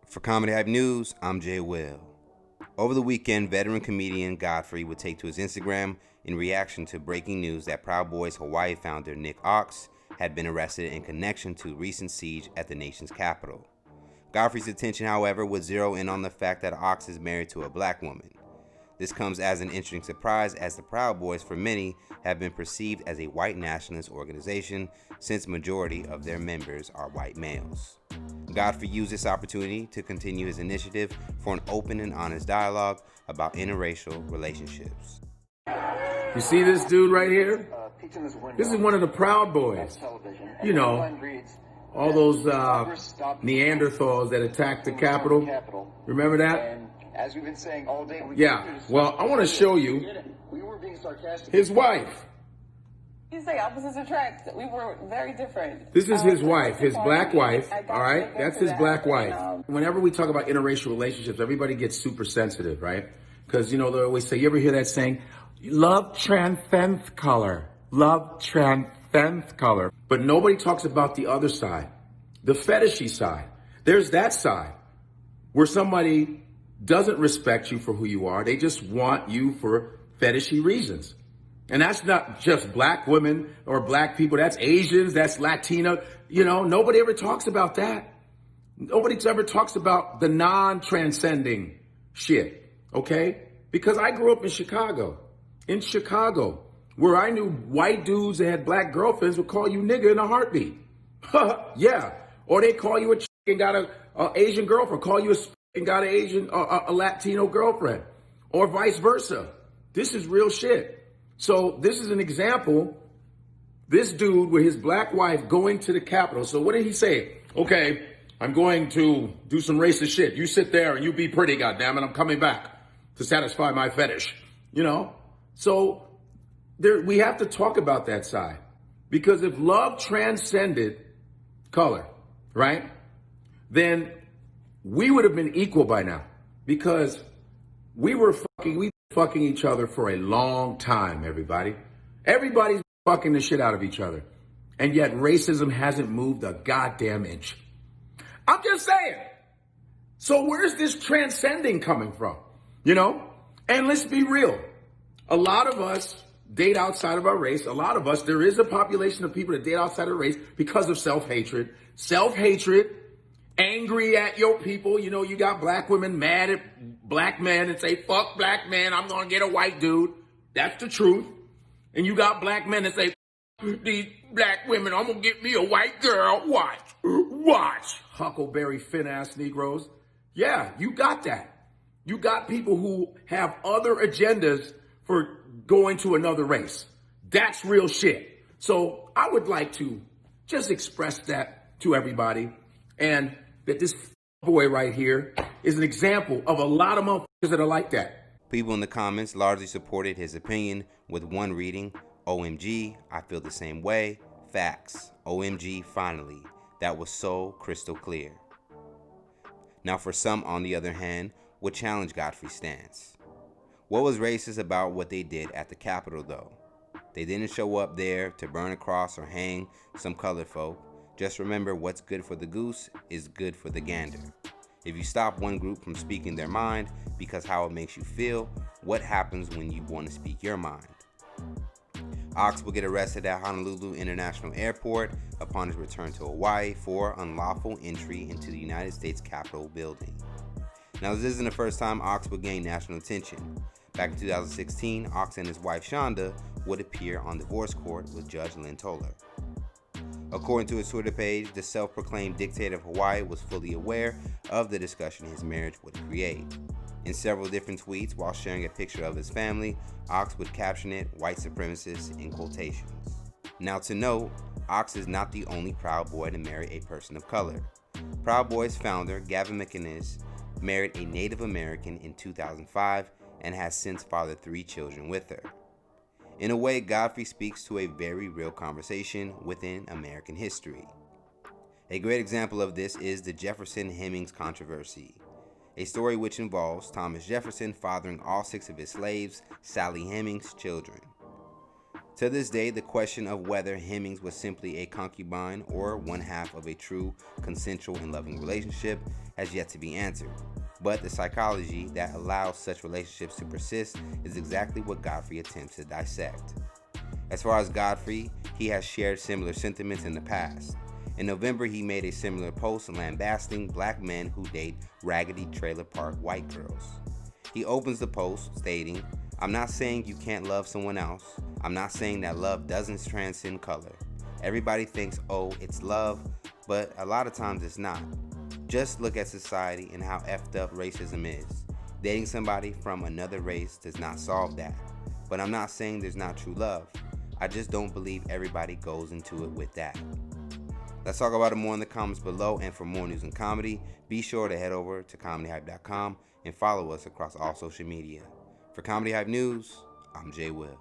For Comedy Hype News, I'm Jay Will. Over the weekend, veteran comedian Godfrey would take to his Instagram in reaction to breaking news that Proud Boys Hawaii founder Nick Ox had been arrested in connection to recent siege at the nation's capital. Godfrey's attention, however, would zero in on the fact that Ox is married to a black woman. This comes as an interesting surprise, as the Proud Boys, for many, have been perceived as a white nationalist organization since majority of their members are white males. Godfrey used this opportunity to continue his initiative for an open and honest dialogue about interracial relationships. You see this dude right here? This is one of the Proud Boys. You know, all those Neanderthals that attacked the Capitol. Remember that? As we've been saying all day, well, I want to show you his wife. You say opposites attract. We were very different. This is his wife, his black wife, all right? That's his black wife. Whenever we talk about interracial relationships, everybody gets super sensitive, right? Because, you know, they always say, you ever hear that saying, love transcends color. Love transcends color. But nobody talks about the other side, the fetishy side. There's that side where somebody doesn't respect you for who you are. They just want you for fetishy reasons. And that's not just black women or black people. That's Asians, that's Latino. You know, nobody ever talks about that. Nobody ever talks about the non-transcending shit, okay? Because I grew up in Chicago, where I knew white dudes that had black girlfriends would call you nigga in a heartbeat. Yeah. Or they call you a chick and got a Asian girlfriend, call you a and got an Asian, a Latino girlfriend, or vice versa. This is real shit. So this is an example. This dude with his black wife going to the Capitol. So what did he say? Okay, I'm going to do some racist shit. You sit there and you be pretty, goddammit. I'm coming back to satisfy my fetish. You know? So we have to talk about that side. Because if love transcended color, right? Then we would have been equal by now, because we fucking each other for a long time, everybody. Everybody's fucking the shit out of each other. And yet racism hasn't moved a goddamn inch. I'm just saying. So where's this transcending coming from? You know? And let's be real. A lot of us date outside of our race. A lot of us, there is a population of people that date outside of race because of self-hatred. Self-hatred. Angry at your people. You know, you got black women mad at black men and say, fuck black men, I'm going to get a white dude. That's the truth. And you got black men that say, these black women, I'm going to get me a white girl. Watch. Huckleberry Finn-ass Negroes. Yeah, you got that. You got people who have other agendas for going to another race. That's real shit. So I would like to just express that to everybody. And that this boy right here is an example of a lot of motherfuckers that are like that. People in the comments largely supported his opinion, with one reading, OMG, I feel the same way. Facts. OMG, finally. That was so crystal clear. Now for some, on the other hand, would challenge Godfrey's stance. What was racist about what they did at the Capitol, though? They didn't show up there to burn a cross or hang some colored folk. Just remember, what's good for the goose is good for the gander. If you stop one group from speaking their mind because how it makes you feel, what happens when you want to speak your mind? Ox will get arrested at Honolulu International Airport upon his return to Hawaii for unlawful entry into the United States Capitol building. Now, this isn't the first time Ox would gain national attention. Back in 2016, Ox and his wife Shonda would appear on divorce court with Judge Lynn Toler. According to his Twitter page, the self-proclaimed dictator of Hawaii was fully aware of the discussion his marriage would create. In several different tweets, while sharing a picture of his family, Ox would caption it, white supremacists in quotations. Now to note, Ox is not the only Proud Boy to marry a person of color. Proud Boys founder Gavin McInnes married a Native American in 2005 and has since fathered 3 children with her. In a way, Godfrey speaks to a very real conversation within American history. A great example of this is the Jefferson-Hemings controversy, a story which involves Thomas Jefferson fathering all 6 of his slaves, Sally Hemings' children. To this day, the question of whether Hemmings was simply a concubine or one half of a true, consensual, and loving relationship has yet to be answered. But the psychology that allows such relationships to persist is exactly what Godfrey attempts to dissect. As far as Godfrey, he has shared similar sentiments in the past. In November, he made a similar post lambasting black men who date raggedy trailer park white girls. He opens the post stating, "I'm not saying you can't love someone else. I'm not saying that love doesn't transcend color. Everybody thinks, oh, it's love, but a lot of times it's not. Just look at society and how effed up racism is. Dating somebody from another race does not solve that. But I'm not saying there's not true love. I just don't believe everybody goes into it with that." Let's talk about it more in the comments below, and for more news and comedy, be sure to head over to comedyhype.com and follow us across all social media. For Comedy Hype News, I'm Jay Will.